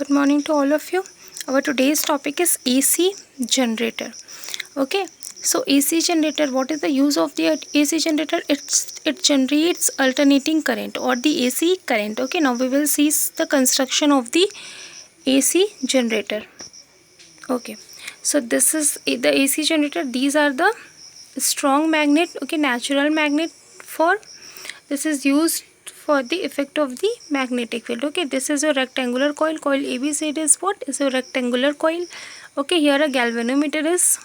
Good morning to all of you. Our today's topic is AC generator. Okay, so AC generator, what is the use of the AC generator? It generates alternating current or the AC current. Okay, now we will see the construction of the AC generator. Okay, so this is the AC generator. These are the strong magnet. Okay, natural magnet for this is used for the effect of the magnetic field. Okay, this is a rectangular coil. Coil ABCD is what? Is a rectangular coil. Okay, here a galvanometer is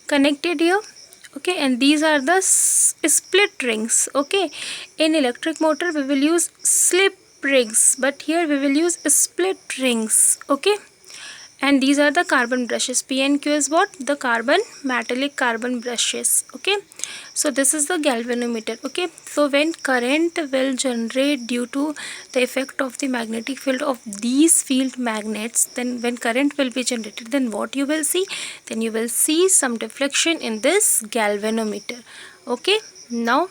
connected here. Okay, and these are the split rings. Okay, in electric motor we will use slip rings, but here we will use split rings. Okay, and these are the carbon brushes. P and Q is what? The carbon, metallic carbon brushes. Okay, so this is the galvanometer. Okay, so when current will generate due to the effect of the magnetic field of these field magnets, then when current will be generated, then what you will see? Then you will see some deflection in this galvanometer. Okay, now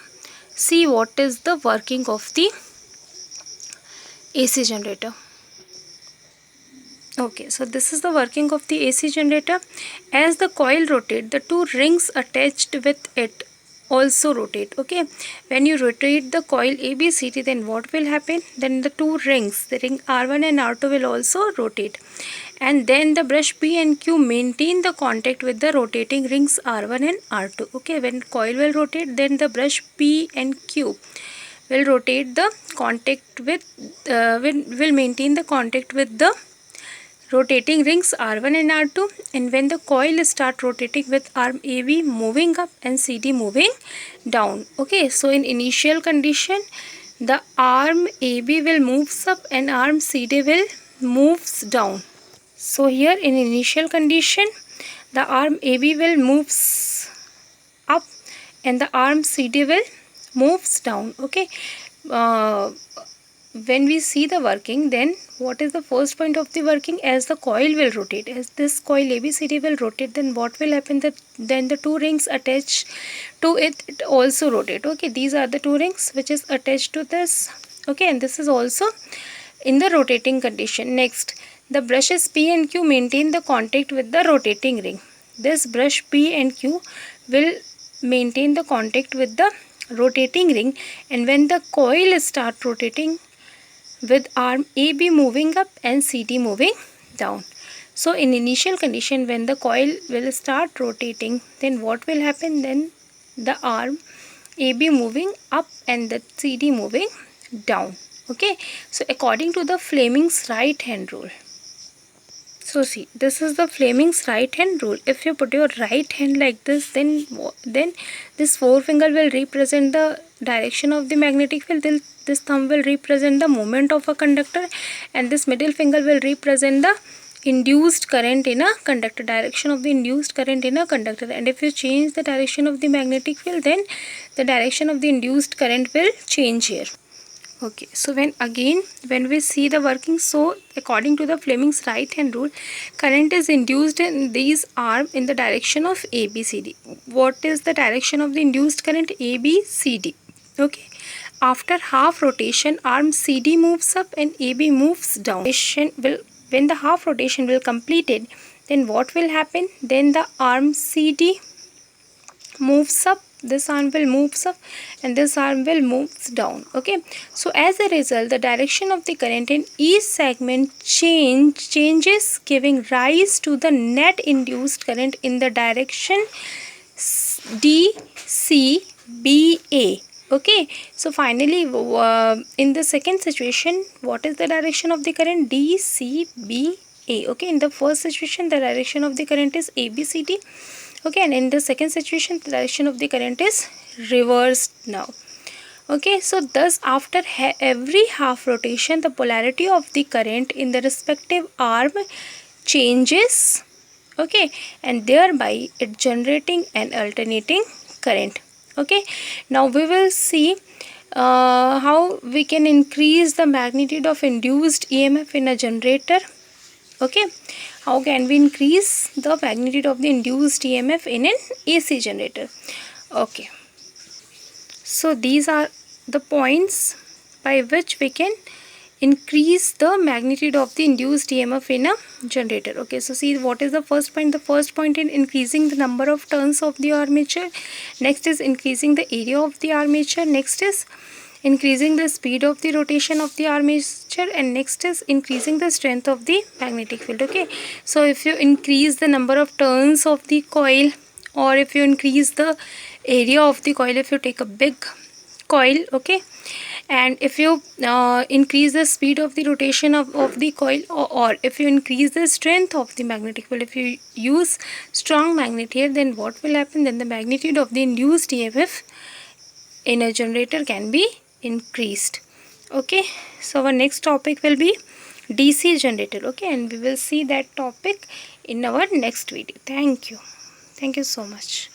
see what is the working of the AC generator. Okay, so this is the working of the AC generator. As the coil rotates, the two rings attached with it also rotate. Okay, when you rotate the coil ABCD, then what will happen? Then the two rings, the ring R1 and R2 will also rotate, and then the brush P and Q maintain the contact with the rotating rings R1 and R2. Okay, when coil will rotate, then the brush P and Q will rotate the contact with will maintain the contact with the rotating rings R1 and R2, and when the coil start rotating with arm AB moving up and CD moving down. Okay, so in initial condition the arm AB will moves up and arm CD will moves down. So here in initial condition the arm AB will moves up and the arm CD will moves down. Okay, when we see the working, then what is the first point of the working? As the coil will rotate, as this coil ABCD will rotate, then what will happen? That then the two rings attached to it also rotate. Okay, these are the two rings which is attached to this. Okay, and this is also in the rotating condition. Next, the brushes P and Q maintain the contact with the rotating ring. This brush P and Q will maintain the contact with the rotating ring, and when the coil start rotating with arm AB moving up and CD moving down. So in initial condition when the coil will start rotating, then what will happen? Then the arm AB moving up and the CD moving down. Okay, so according to the Fleming's right hand rule. So see, this is the Fleming's right hand rule. If you put your right hand like this, then this forefinger will represent the direction of the magnetic field. This thumb will represent the movement of a conductor, and this middle finger will represent the induced current in a conductor, direction of the induced current in a conductor. And if you change the direction of the magnetic field, then the direction of the induced current will change here. Okay, so when we see the working, so according to the Fleming's right hand rule, current is induced in these arm in the direction of ABCD. What is the direction of the induced current? ABCD. Okay, after half rotation, arm CD moves up and AB moves down. When the half rotation will completed, then what will happen? Then the arm CD moves up, this arm will moves up and this arm will moves down. Okay, so as a result the direction of the current in each segment changes, giving rise to the net induced current in the direction DCBA. Okay, so finally in the second situation, what is the direction of the current? DCBA. Okay, in the first situation the direction of the current is ABCD. Okay, and in the second situation the direction of the current is reversed now. Okay, so thus after every half rotation the polarity of the current in the respective arm changes. Okay, and thereby it generating an alternating current. Okay, now we will see how we can increase the magnitude of induced EMF in a generator. Okay, how can we increase the magnitude of the induced EMF in an AC generator? Okay, so these are the points by which we can increase the magnitude of the induced EMF in a generator. Okay, so see what is the first point. The first point in increasing the number of turns of the armature. Next is increasing the area of the armature. Next is increasing the speed of the rotation of the armature, and next is increasing the strength of the magnetic field. Okay, so if you increase the number of turns of the coil, or if you increase the area of the coil, if you take a big coil, okay, and if you increase the speed of the rotation of the coil, or if you increase the strength of the magnetic field, if you use strong magnet here, then what will happen? Then the magnitude of the induced EMF in a generator can be increased. Okay, so our next topic will be DC generator. Okay, and we will see that topic in our next video. Thank you so much.